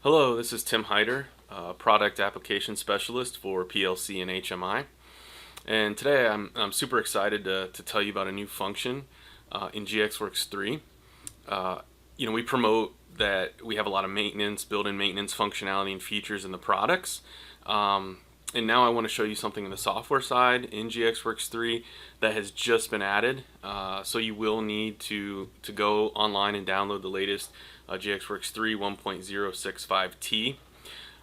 Hello, this is Tim Hyder, Product Application Specialist for PLC and HMI. And today I'm super excited to tell you about a new function in Works 3. We promote that we have a lot of maintenance, built-in maintenance functionality and features in the products. And now I want to show you something on the software side in Works 3 that has just been added. So you will need to go online and download the latest Works 3 1.065T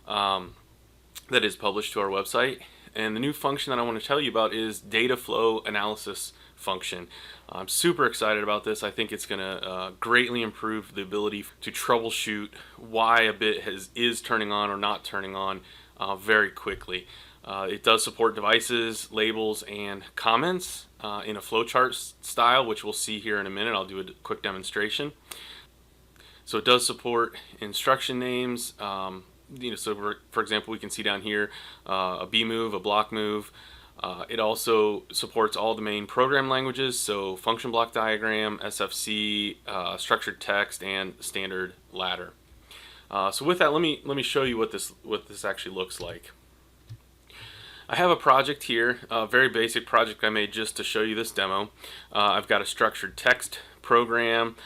that is published to our website. And the new function that I want to tell you about is data flow analysis function. I'm super excited about this. I think it's going to greatly improve the ability to troubleshoot why a bit is turning on or not turning on very quickly. It does support devices, labels, and comments in a flowchart style, which we'll see here in a minute. I'll do a quick demonstration. So it does support instruction names. So for example, we can see down here a B move, a block move. It also supports all the main program languages, so function block diagram, SFC, structured text, and standard ladder. So with that, let me show you what this actually looks like. I have a project here, a very basic project I made just to show you this demo. I've got a structured text program.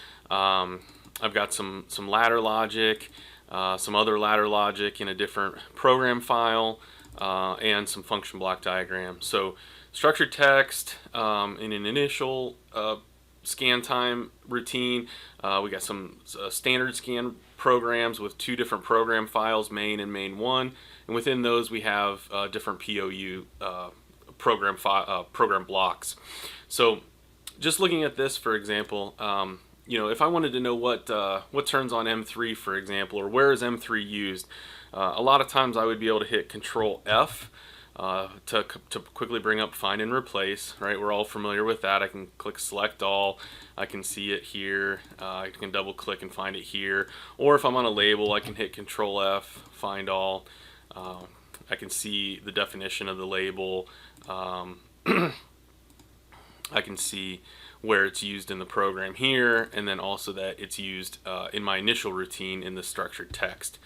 I've got some ladder logic, some other ladder logic in a different program file, and some function block diagram. So structured text in an initial scan time routine. We got some standard scan programs with two different program files, main and main1, and within those we have different POU program blocks. So just looking at this, for example, if I wanted to know what turns on M3, for example, or where is M3 used, a lot of times I would be able to hit Control F to quickly bring up find and replace. Right, we're all familiar with that. I can click select all. I can see it here. I can double click and find it here. Or if I'm on a label, I can hit Control F, find all. I can see the definition of the label. I can see where it's used in the program here, and then also that it's used in my initial routine in the structured text.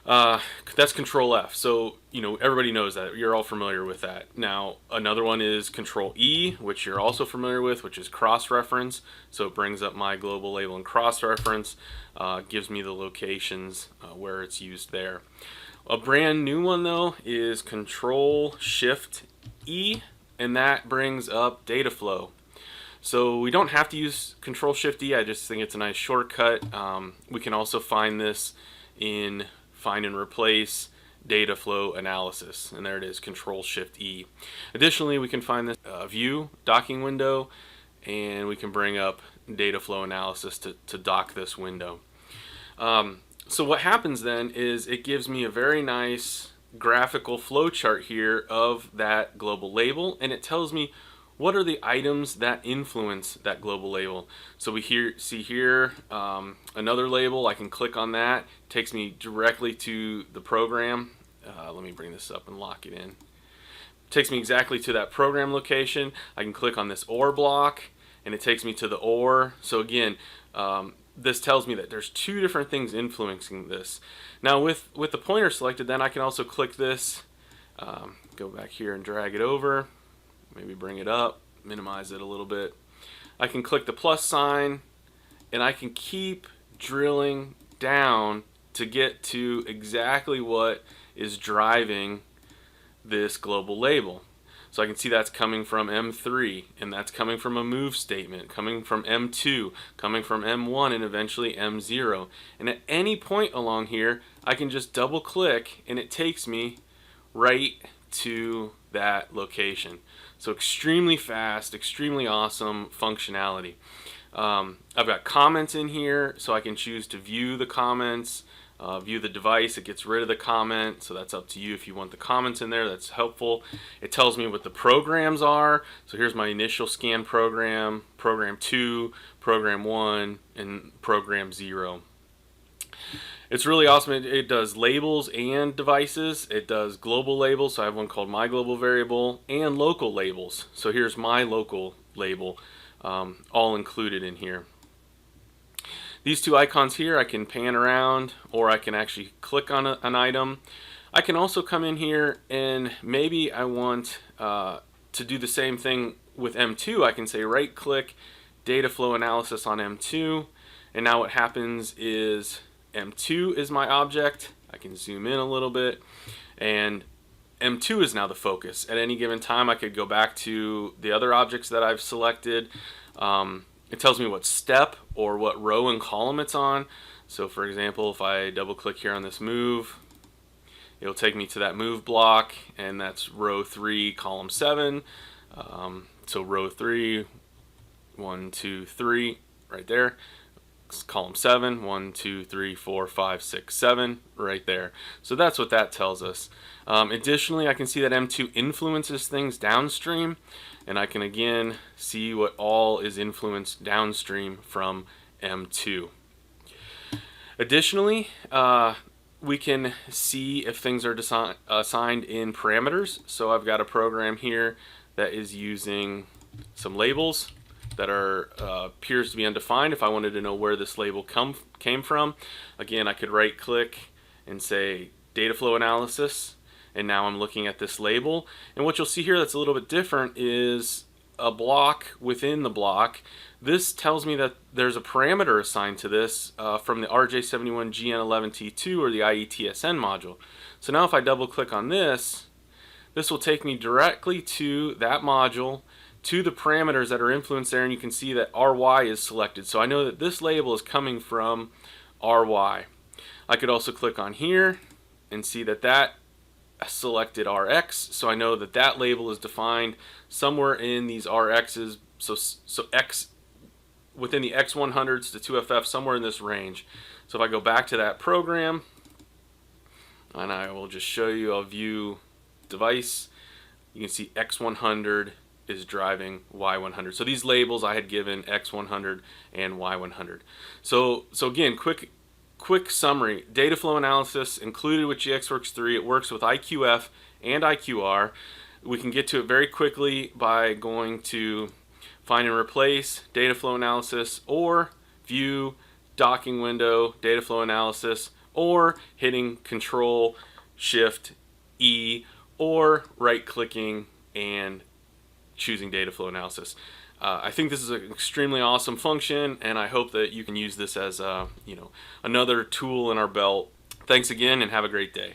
That's Control F. So everybody knows that. You're all familiar with that. Now another one is Control E, which you're also familiar with, which is cross-reference. So it brings up my global label and cross-reference, gives me the locations where it's used there. A brand new one though is Control Shift E, and that brings up data flow. So we don't have to use Control Shift E. I just think it's a nice shortcut. We can also find this in find and replace data flow analysis, and there it is, Control Shift E. Additionally, we can find this view docking window, and we can bring up data flow analysis to dock this window. So what happens then is it gives me a very nice graphical flow chart here of that global label, and it tells me what are the items that influence that global label. So we see here another label. I can click on that. It takes me directly to the program. Let me bring this up and lock it in. It takes me exactly to that program location. I can click on this OR block, and it takes me to the OR. So again, this tells me that there's two different things influencing this. Now with the pointer selected, then I can also click this, go back here and drag it over. Maybe bring it up, minimize it a little bit. I can click the plus sign, and I can keep drilling down to get to exactly what is driving this global label. So I can see that's coming from M3, and that's coming from a move statement, coming from M2, coming from M1, and eventually M0. And at any point along here, I can just double click, and it takes me right to that location. So extremely fast, extremely awesome functionality. I've got comments in here, so I can choose to view the comments, view the device. It gets rid of the comment, so that's up to you if you want the comments in there. That's helpful. It tells me what the programs are. So here's my initial scan program, program 2, program 1, and program 0. It's really awesome. It does labels and devices. It does global labels, so I have one called my global variable, and local labels. So here's my local label, all included in here. These two icons here, I can pan around, or I can actually click on an item. I can also come in here and maybe I want to do the same thing with M2. I can say right click, data flow analysis on M2, and now what happens is M2 is my object. I can zoom in a little bit, and M2 is now the focus. At any given time, I could go back to the other objects that I've selected. It tells me what step or what row and column it's on. So for example, if I double click here on this move, it'll take me to that move block, and that's row 3, column 7. So row 3, 1, 2, 3, right there. Column 7, 1, 2, 3, 4, 5, 6, 7, right there. So that's what that tells us. Additionally, I can see that M2 influences things downstream, and I can again see what all is influenced downstream from M2. Additionally, we can see if things are assigned in parameters. So I've got a program here that is using some labels that appears to be undefined. If I wanted to know where this label came from, again, I could right click and say data flow analysis, and now I'm looking at this label. And what you'll see here that's a little bit different is a block within the block. This tells me that there's a parameter assigned to this from the RJ71GN11T2 or the IETSN module. So now if I double click on this, this will take me directly to that module, to the parameters that are influenced there, and you can see that RY is selected. So I know that this label is coming from RY. I could also click on here and see that that selected RX, so I know that that label is defined somewhere in these RXs, so X within the X100s to 2FF, somewhere in this range. So if I go back to that program, and I will just show you, I'll view device, you can see X100 is driving Y100. So these labels I had given X100 and Y100. So again, quick summary. Data flow analysis included with GXWorks3. It works with IQF and IQR. We can get to it very quickly by going to find and replace, data flow analysis, or view, docking window, data flow analysis, or hitting Control Shift E, or right clicking and choosing data flow analysis. I think this is an extremely awesome function, and I hope that you can use this as another tool in our belt. Thanks again, and have a great day.